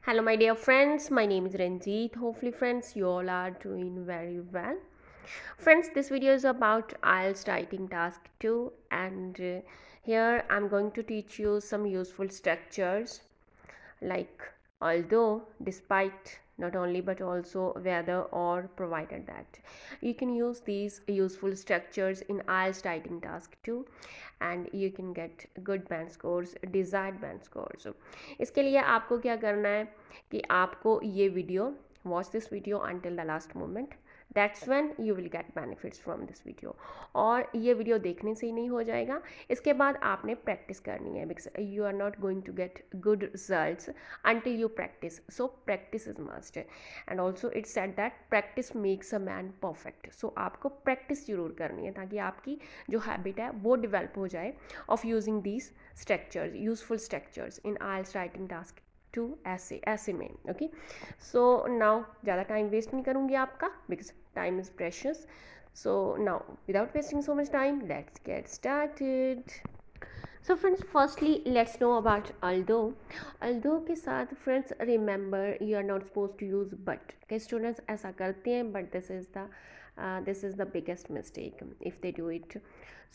Hello, my dear friends. My name is Ranjit. Hopefully, friends, you all are doing very well. Friends, this video is about IELTS writing task 2, and here I'm going to teach you some useful structures like although, despite, not only but also whether or provided that. You can use these useful structures in IELTS writing task 2 and you can get good band scores, desired band scores. इसके लिए आपको क्या करना है कि आपको ये video watch this video until the last moment, that's when you will get benefits from this video. और ये वीडियो देखने से ही नहीं हो जाएगा, इसके बाद आपने प्रैक्टिस करनी है because you are not going to get good results until you practice. So practice is must, and also it said that practice makes a man perfect. So आपको प्रैक्टिस जरूर करनी है ताकि आपकी जो हैबिट है वो डेवलप हो जाए of using these structures, useful structures in IELTS writing task 2 ऐसे में। ओके, सो नाउ ज़्यादा टाइम वेस्ट नहीं करूँगी आपका because time is precious. So now without wasting so much time let's get started. So friends, firstly let's know about although के साथ friends remember you are not suppose to use but. कई students ऐसा करते हैं but this is the biggest mistake if they do it.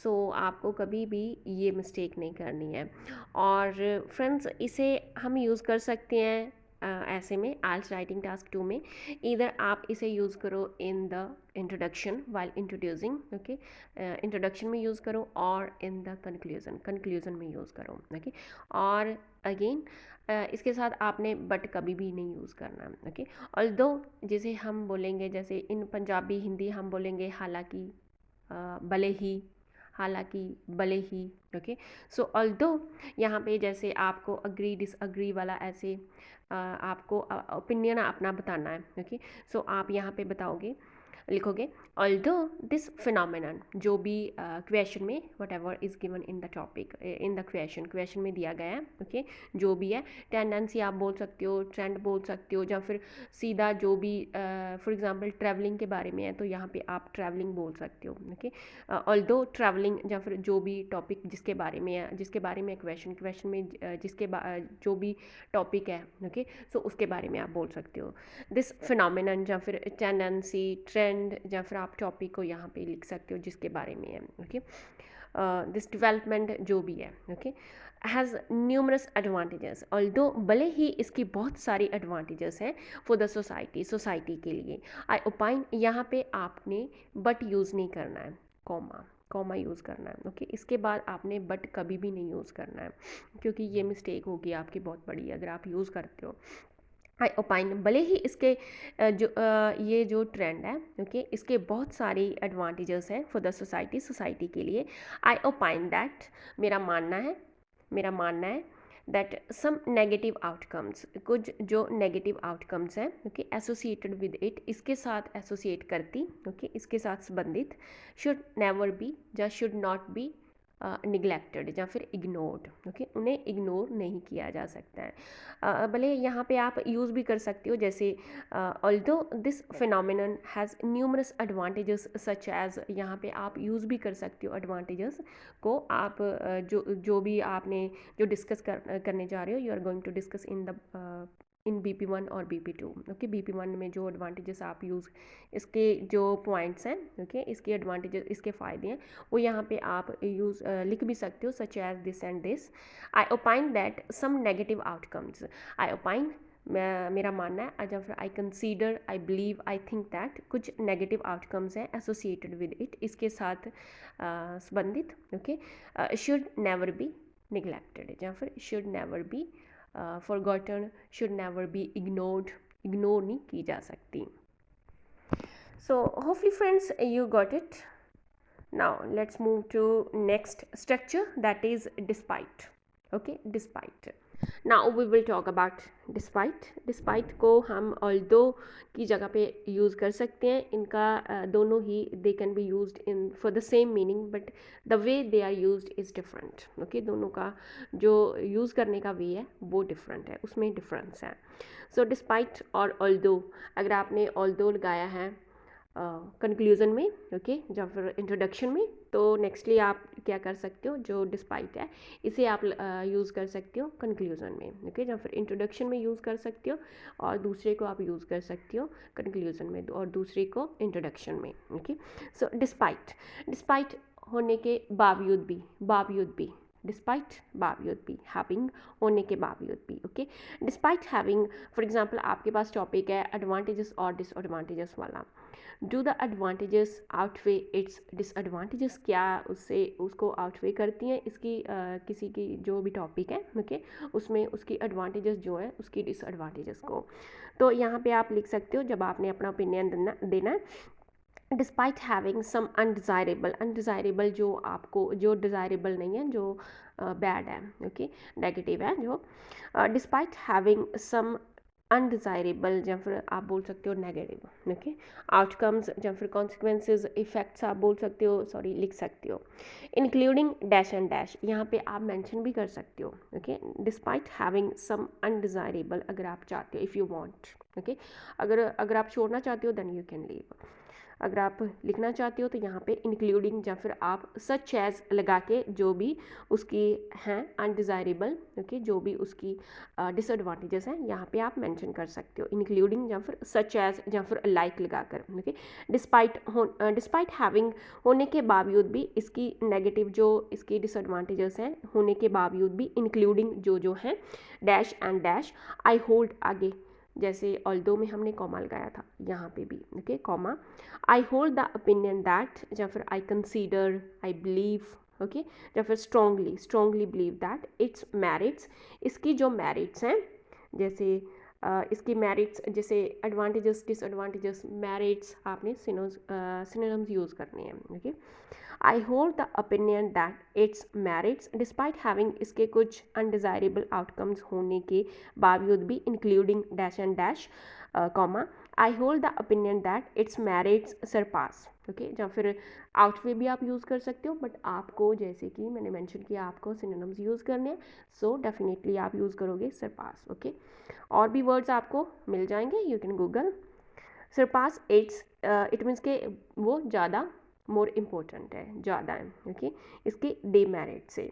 So आपको कभी भी ये मिस्टेक नहीं करनी है। और फ्रेंड्स इसे हम यूज़ कर सकते हैं ऐसे में IELTS राइटिंग टास्क 2 में। इधर आप इसे यूज़ करो in the introduction while introducing, okay, introduction में यूज़ करो, और इन द कंक्लूजन में यूज़ करो, ओके। और अगेन इसके साथ आपने बट कभी भी नहीं यूज़ करना, ओके। ऑल्दो जैसे हम बोलेंगे, जैसे इन पंजाबी हिंदी हम बोलेंगे हालांकि, भले ही, हालांकि, भले ही, ओके। सो ऑल्दो यहाँ पे जैसे आपको अग्री डिसअग्री वाला ऐसे आपको ओपिनियन अपना बताना है, ओके। सो आप यहाँ पे बताओगे, लिखोगे ऑल्दो दिस फिनोमिनन, जो भी क्वेश्चन में what ever is given in the topic, in the question में दिया गया है, ओके, जो भी है। टेंडेंसी आप बोल सकते हो, ट्रेंड बोल सकते हो, या फिर सीधा जो भी फॉर एग्जांपल ट्रैवलिंग के बारे में है तो यहाँ पे आप ट्रैवलिंग बोल सकते हो, ओके। ऑल्दो ट्रैवलिंग, या फिर जो भी टॉपिक जिसके बारे में है, क्वेश्चन में जो भी टॉपिक है, ओके, सो उसके बारे में आप बोल सकते हो दिस फिनोमिनन, या फिर टेंडेंसी, ट्रेंड, या फिर आप टॉपिक को यहाँ पे लिख सकते हो जिसके बारे में है, ओके। दिस डेवलपमेंट जो भी है, okay, has numerous advantages, although भले ही इसकी बहुत सारी एडवांटेजेस हैं फॉर द सोसाइटी के लिए। आई ओपाइन, यहाँ पे आपने बट यूज़ नहीं करना है, कॉमा यूज़ करना है, ओके। इसके बाद आपने बट कभी भी नहीं यूज़ करना है क्योंकि ये मिस्टेक होगी आपकी बहुत बड़ी अगर आप यूज़ करते हो। आई ओपाइन, भले ही इसके ये जो ट्रेंड है, ओके, इसके बहुत सारी एडवांटेजेस हैं फॉर द सोसाइटी के लिए। आई ओपाइन दैट, मेरा मानना है दैट सम नेगेटिव आउटकम्स, कुछ जो नेगेटिव आउटकम्स हैं, ओके, एसोसिएटेड विद इट, इसके साथ एसोसिएट करती, ओके, इसके साथ संबंधित, शुड नेवर बी या शुड नॉट बी निगलेक्टेड या फिर इग्नोर्ड, ओके, उन्हें इग्नोर नहीं किया जा सकता है। भले यहाँ पे आप यूज़ भी कर सकते हो, जैसे although this phenomenon has numerous advantages such as, यहाँ पे आप यूज़ भी कर सकते हो एडवांटेजेस को। आप जो भी आपने जो डिस्कस करने जा रहे हो, you are going to discuss in BP1 और BP2, ओके। BP1 में जो एडवांटेजेस आप यूज़, इसके जो पॉइंट्स हैं, ओके, इसके एडवांटेजेस, इसके फ़ायदे हैं, वो यहाँ पे आप लिख भी सकते हो, such as this and this. I opine that some negative outcomes, I opine मेरा मानना है, या फिर I consider, I believe, I think that कुछ नेगेटिव आउटकम्स हैं एसोसिएटेड विद इट, इसके साथ संबंधित, okay. Should never be neglected, या फिर should never be forgotten, should never be ignore नहीं की जा सकती। So hopefully friends you got it. Now let's move to next structure, that is despite, okay, despite. Now we will talk about despite को हम although की जगह पे use कर सकते हैं। इनका दोनों ही they can be used in for the same meaning but the way they are used is different, okay। दोनों का जो यूज़ करने का वे है वो डिफरेंट है, उसमें डिफरेंस है। So despite और although, अगर आपने although लगाया है कंक्लूज़न में, ओके, या फिर इंट्रोडक्शन में। तो नेक्स्टली आप क्या कर सकते हो, जो डिस्पाइट है इसे आप यूज़ कर सकते हो कंक्लूज़न में, ओके, या फिर इंट्रोडक्शन में यूज़ कर सकते हो, और दूसरे को आप यूज़ कर सकते हो कंक्लूज़न में और दूसरे को इंट्रोडक्शन में, ओके। सो डिस्पाइट होने के बावजूद भी डिस्पाइट बावजूद भी, हैविंग होने के बावजूद भी, okay. Despite having, for example आपके पास टॉपिक है एडवांटेजेस और डिसएडवांटेजेस वाला। Do the advantages outweigh it's disadvantages, क्या उससे उसको आउटवे करती हैं इसकी किसी की जो भी टॉपिक है, ओके, उसमें उसकी एडवांटेजेस जो है उसकी डिसएडवांटेजेस को। तो यहाँ पे आप लिख सकते हो जब आपने अपना ओपिनियन देना है, डिस्पाइट हैविंग सम अनडिज़ायरेबल जो आपको, जो डिज़ायरेबल नहीं है, जो बैड है, ओके, नेगेटिव है जो, डिस्पाइट हैविंग सम अनडिज़ायरेबल, या फिर आप बोल सकते हो नेगेटिव, ओके, आउटकम्स, या फिर कॉन्सिक्वेंसेज, इफेक्ट्स आप बोल सकते हो, सॉरी लिख सकते हो, इंक्लूडिंग डैश एंड डैश, यहाँ पे आप मेंशन भी कर सकते हो, okay, despite having some undesirable, अगर आप चाहते हो, इफ़ यू वांट, ओके, अगर आप छोड़ना चाहते हो देन यू कैन लीव। अगर आप लिखना चाहते हो तो यहाँ पे इंक्लूडिंग, या फिर आप सच एज लगा के जो भी उसकी हैं अनडिज़ायरेबल, ओके, जो भी उसकी डिसएडवांटेजेस हैं यहाँ पे आप मेंशन कर सकते हो, इंक्लूडिंग या फिर सच एज या फिर लाइक लगाकर, ओके। डिस्पाइट हैविंग होने के बावजूद भी, इसकी नेगेटिव जो इसकी डिसएडवांटेजेस हैं होने के बावजूद भी, इंक्लूडिंग जो हैं dash and dash, I hold, आगे जैसे ऑल्दो में हमने कॉमा लगाया था यहाँ पे भी, okay, comma, I hold the opinion that, या फिर I consider, I believe, okay, या फिर strongly believe that it's merits, इसकी जो मेरिट्स हैं, जैसे इसकी मेरिट्स, जैसे एडवांटेजेस डिसएडवांटेजेस, मेरिट्स आपने सिनोनिम्स यूज़ करने हैं, okay. I hold the opinion that it's merits despite having, इसके कुछ अनडिज़ायरेबल आउटकम्स होने के बावजूद भी, including dash and dash, comma, I hold the opinion that it's merits Sarpass, okay, या फिर आउटवे भी आप यूज़ कर सकते हो, बट आपको जैसे कि मैंने मेंशन किया आपको सिनोनिम्स यूज़ करने हैं, सो डेफिनेटली आप यूज़ करोगे सरपास, ओके। और भी वर्ड्स आपको मिल जाएंगे, you can Google surpass, it means के वो ज़्यादा, मोर इम्पोर्टेंट है, ज़्यादा है, ओके, इसके डीमेरिट से,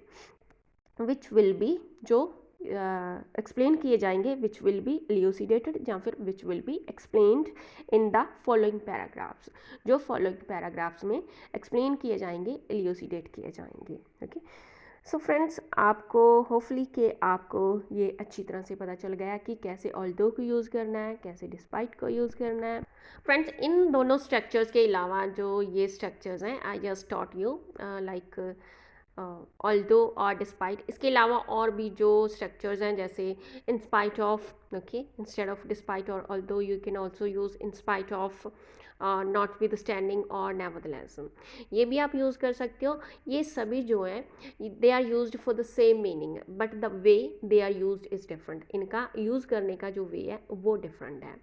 विच विल बी, जो एक्सप्लेन किए जाएंगे, विच विल बी इल्यूसिडेटेड, या फिर which will be explained in the following paragraphs, जो फॉलोइंग पैराग्राफ्स में एक्सप्लेन किए जाएंगे, इल्यूसिडेट किए जाएंगे, ओके। सो फ्रेंड्स, आपको होपफुली कि आपको ये अच्छी तरह से पता चल गया कि कैसे ऑल्दो को यूज़ करना है, कैसे डिस्पाइट को यूज़ करना है। फ्रेंड्स, इन दोनों स्ट्रक्चर्स के अलावा जो ये स्ट्रक्चर्स हैं, I just taught you like although और डिस्पाइट, इसके अलावा और भी जो स्ट्रक्चर्स हैं, जैसे in spite of, okay, instead of despite और although you can also use in spite of, notwithstanding और नेवरदलेस, ये भी आप यूज़ कर सकते हो। ये सभी जो हैं they are used for the same meaning, but the way they are used is different, इनका यूज़ करने का जो वे है वो डिफरेंट है।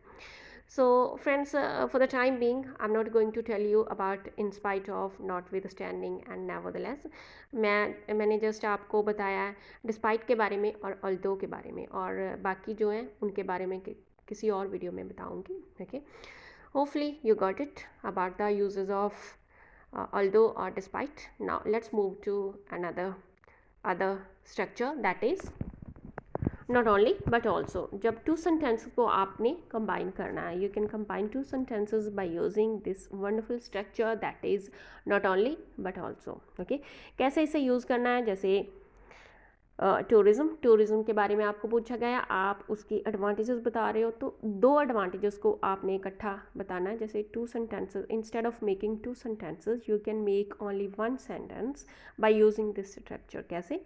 So friends, for the time being I'm not going to tell you about in spite of, notwithstanding and nevertheless। मैंने just आपको बताया है डिस्पाइट के बारे में और ऑल्दो के बारे में, और बाकी जो हैं उनके बारे में किसी और वीडियो में बताऊंगी, okay. Hopefully you got it about the uses of although or despite। Now let's move to other structure, that is not only but also. जब टू सेंटेंसेस को आपने कंबाइन करना है, you can combine two sentences by using this wonderful structure, that is not only but also, okay. कैसे इसे use करना है, जैसे टूरिज़्म के बारे में आपको पूछा गया, आप उसकी एडवांटेजेस बता रहे हो, तो दो एडवांटेजेस को आपने इकट्ठा बताना है, जैसे two sentences, instead of making two sentences you can make only one sentence by using this structure. कैसे,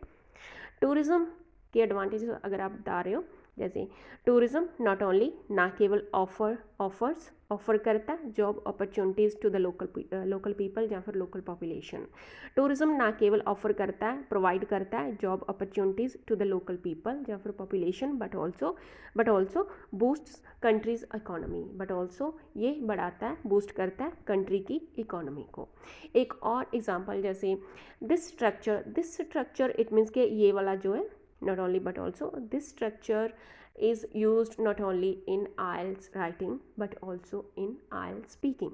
टूरिज़्म के एडवांटेजेस अगर आप बता रहे हो, जैसे टूरिज़्म नॉट ओनली, ना केवल ऑफर करता है job opportunities to the local people या फिर लोकल पॉपुलेशन। टूरिज़्म ना केवल ऑफर करता है, प्रोवाइड करता है job opportunities to the local people या फिर population, but also boosts country's economy, but also ये बढ़ाता है, बूस्ट करता है कंट्री की इकोनॉमी को। एक और एग्जांपल, जैसे दिस स्ट्रक्चर इट मीन्स के ये वाला जो है not only but also, this structure is used not only in IELTS writing but also in IELTS speaking।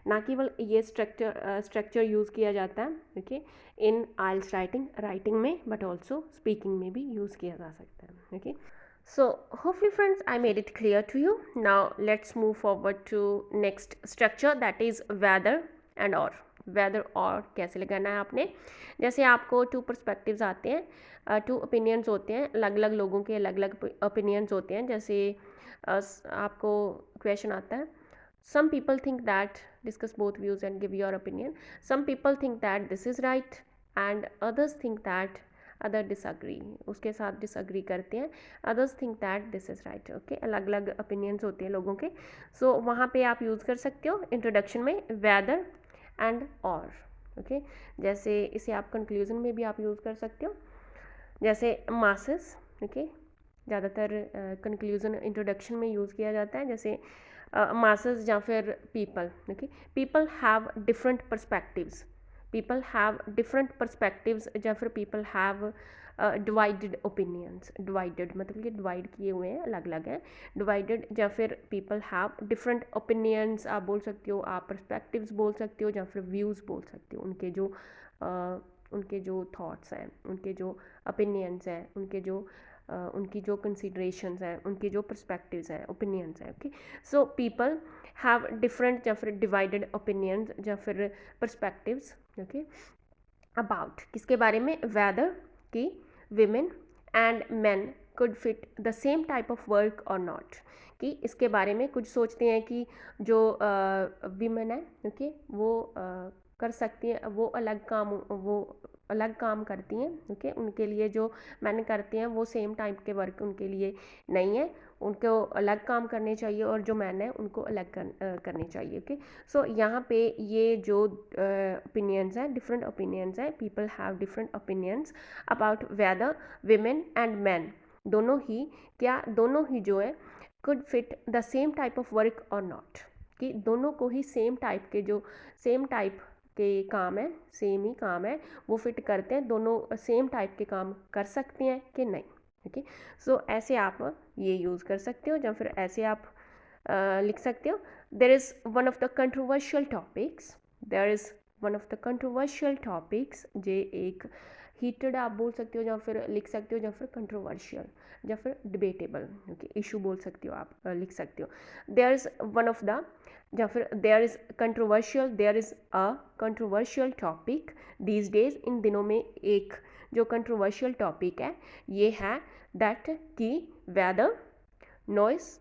ना केवल ये स्ट्रक्चर यूज़ किया जाता है ओके इन आइल्स राइटिंग में, बट ऑल्सो स्पीकिंग में भी यूज़ किया जा सकता है okay. So hopefully friends I made it clear to you. Now let's move forward to next structure, that is whether and or. whether और कैसे लगाना है आपने. जैसे आपको टू पर्सपेक्टिव्स आते हैं, टू ओपिनियंस होते हैं, अलग अलग लोगों के अलग अलग ओपिनियंस होते हैं. जैसे आपको क्वेश्चन आता है, some people think that, discuss both views and give your opinion. Some people think that this is right and others think that, other disagree, उसके साथ डिसअग्री करते हैं. Others think that this is right okay. अलग अलग opinions होते हैं लोगों के. सो वहाँ पे आप यूज़ कर सकते हो इंट्रोडक्शन में वेदर एंड और ओके. जैसे इसे आप कंक्लूजन में भी आप यूज़ कर सकते हो. जैसे मासेस ओके, ज़्यादातर कंक्लूजन इंट्रोडक्शन में यूज़ किया जाता है. जैसे मासेस या फिर people okay. People have different perspectives, people have different perspectives या फिर people have divided opinions. divided मतलब कि divide किए हुए हैं, अलग अलग हैं. divided या फिर people have different opinions आप बोल सकते हो, आप perspectives बोल सकते हो, या फिर views बोल सकते हो. उनके जो thoughts हैं, उनके जो opinions हैं, उनकी जो considerations हैं, उनकी जो perspectives हैं, opinions हैं okay. So people have different या फिर divided opinions या फिर perspectives ओके अबाउट किसके बारे में, वेदर कि women and man could fit the same type of work और नॉट. कि इसके बारे में कुछ सोचते हैं कि जो विमेन है ओके वो कर सकती हैं, वो अलग काम करती हैं ओके. उनके लिए जो मैंने करती हैं वो सेम टाइप के वर्क उनके लिए नहीं है, उनको अलग काम करने चाहिए, और जो मैन है उनको अलग करने चाहिए ओके. सो यहाँ पे ये जो ओपिनियंस हैं, डिफरेंट ओपिनियंस हैं, people have different opinions about whether women and man दोनों ही जो है could fit the same type of work और नॉट. कि दोनों को ही सेम टाइप के काम है, सेम ही काम है, वो फिट करते हैं. दोनों सेम टाइप के काम कर सकते हैं कि नहीं ओके. सो ऐसे आप ये यूज़ कर सकते हो, या फिर ऐसे आप लिख सकते हो. There is one of the controversial topics. जे एक हीटेड आप बोल सकते हो, या फिर लिख सकते हो, या फिर कंट्रोवर्शियल, या फिर डिबेटेबल ओके इशू बोल सकते हो, आप लिख सकते हो. There is one of the, या फिर there is a controversial topic these days. इन दिनों में एक जो कंट्रोवर्शियल टॉपिक है ये है दैट कि वेदर नॉइस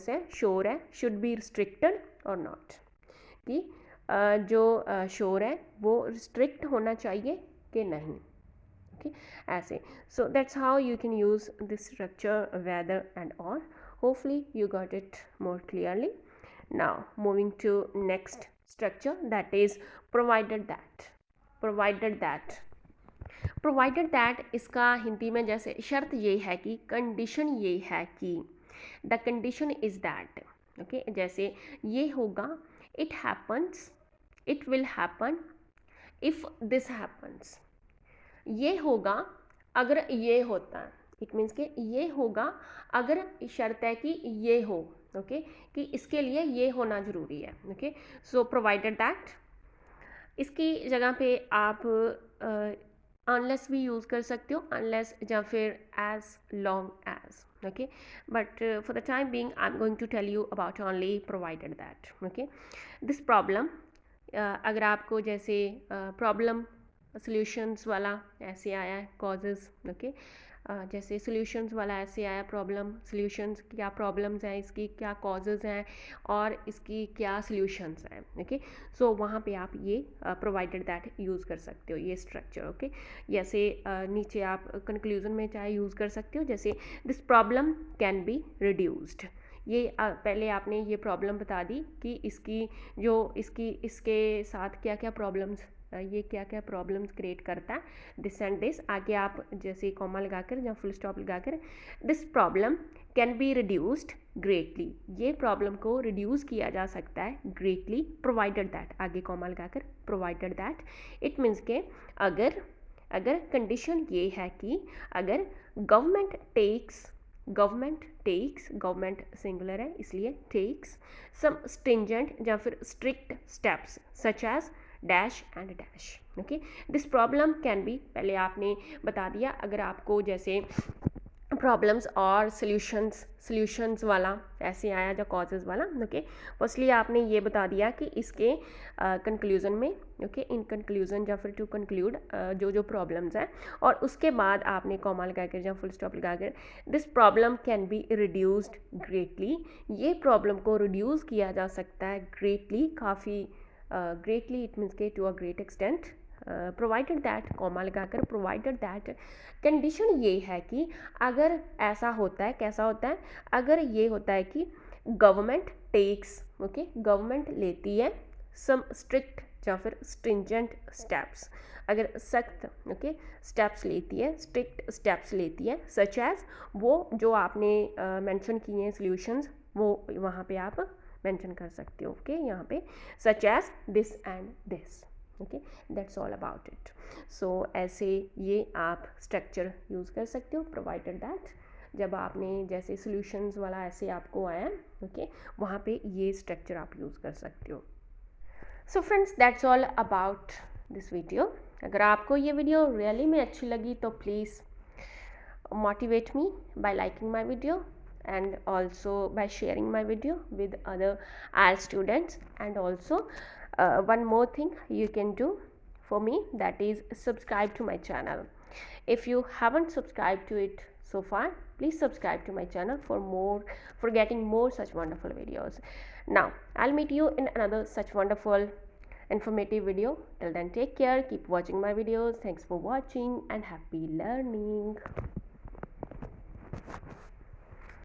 है, शोर है, शुड बी रिस्ट्रिक्टेड और नॉट. कि जो शोर है वो रिस्ट्रिक्ट होना चाहिए कि नहीं ओके ऐसे. So that's how you can use this structure whether and और. Hopefully you got it more clearly. Now moving to next structure, that is provided that इसका हिंदी में जैसे शर्त ये है कि, कंडीशन ये है कि, the condition is that okay. जैसे ये होगा, it happens, it will happen if this happens. ये होगा अगर ये होता है. इट मीन्स कि ये होगा अगर शर्त है कि ये हो ओके कि इसके लिए ये होना ज़रूरी है ओके. सो प्रोवाइडेड दैट, इसकी जगह पे आप अनलेस भी यूज़ कर सकते हो, अनलेस या फिर as long as okay. But for the time being I am going to tell you about only provided that okay. This problem, अगर आपको जैसे प्रॉब्लम सॉल्यूशंस वाला ऐसे आया है, कॉजेज़ ओके, जैसे सॉल्यूशंस वाला ऐसे आया, प्रॉब्लम सॉल्यूशंस, क्या प्रॉब्लम्स हैं, इसकी क्या कॉजेज़ हैं और इसकी क्या सॉल्यूशंस हैं ओके. सो वहाँ पे आप ये प्रोवाइडेड दैट यूज़ कर सकते हो, ये स्ट्रक्चर ओके. जैसे नीचे आप कंक्लूजन में चाहे यूज़ कर सकते हो, जैसे this problem can be reduced. ये पहले आपने ये प्रॉब्लम बता दी कि इसके साथ क्या क्या प्रॉब्लम्स, ये क्या क्या प्रॉब्लम्स क्रिएट करता है, दिस एंड दिस. आगे आप जैसे कॉमा लगाकर या फुल स्टॉप लगाकर, this problem can be reduced greatly, ये प्रॉब्लम को रिड्यूस किया जा सकता है ग्रेटली, प्रोवाइडेड दैट, आगे कॉमा लगाकर प्रोवाइडेड दैट. इट मीन्स के अगर कंडीशन ये है कि अगर गवर्नमेंट टेक्स गवर्नमेंट सिंगुलर है इसलिए टेक्स सम स्ट्रिंजेंट या फिर strict steps such as dash and dash. Okay, this problem can be, पहले आपने बता दिया अगर आपको जैसे प्रॉब्लम्स और सॉल्यूशंस वाला ऐसे आया जो कॉजेज़ वाला। ओके, फर्स्टली आपने ये बता दिया कि इसके कंक्लूज़न में, ओके, इन कंक्लूज़न या फिर टू कंक्लूड जो जो प्रॉब्लम्स हैं, और उसके बाद आपने कॉमा लगा कर या फुल स्टॉप लगा कर this problem can be reduced greatly, ये प्रॉब्लम को रिड्यूस किया जा सकता है ग्रेटली, काफ़ी ग्रेटली इट मीन्स के to a great extent, provided that, comma लगाकर प्रोवाइडेड दैट, कंडीशन ये है कि अगर ऐसा होता है, कैसा होता है, अगर ये होता है कि गवर्नमेंट टेक्स, ओके, गवर्नमेंट लेती है सम स्ट्रिक्ट या फिर स्ट्रिंजेंट स्टेप्स, अगर सख्त, ओके, स्टेप्स लेती है, स्ट्रिक्ट स्टेप्स लेती है, सच एज वो जो आपने मेंशन किए हैं सॉल्यूशंस, वो वहाँ पे आप मेंशन कर सकते हो, ओके, यहाँ पे such as this and this. Okay, that's all about it. So ऐसे ये आप स्ट्रक्चर यूज़ कर सकते हो, प्रोवाइडेड दैट जब आपने जैसे सॉल्यूशंस वाला ऐसे आपको आया, ओके, वहाँ पे ये स्ट्रक्चर आप यूज़ कर सकते हो। So friends, that's all about this video. अगर आपको ये वीडियो रियली में अच्छी लगी तो please motivate me by liking my video and also by sharing my video with other IELTS students, and also one more thing you can do for me, that is subscribe to my channel. If you haven't subscribed to it so far, please subscribe to my channel for getting more such wonderful videos. Now I'll meet you in another such wonderful informative video. Till then, take care, keep watching my videos. Thanks for watching and happy learning.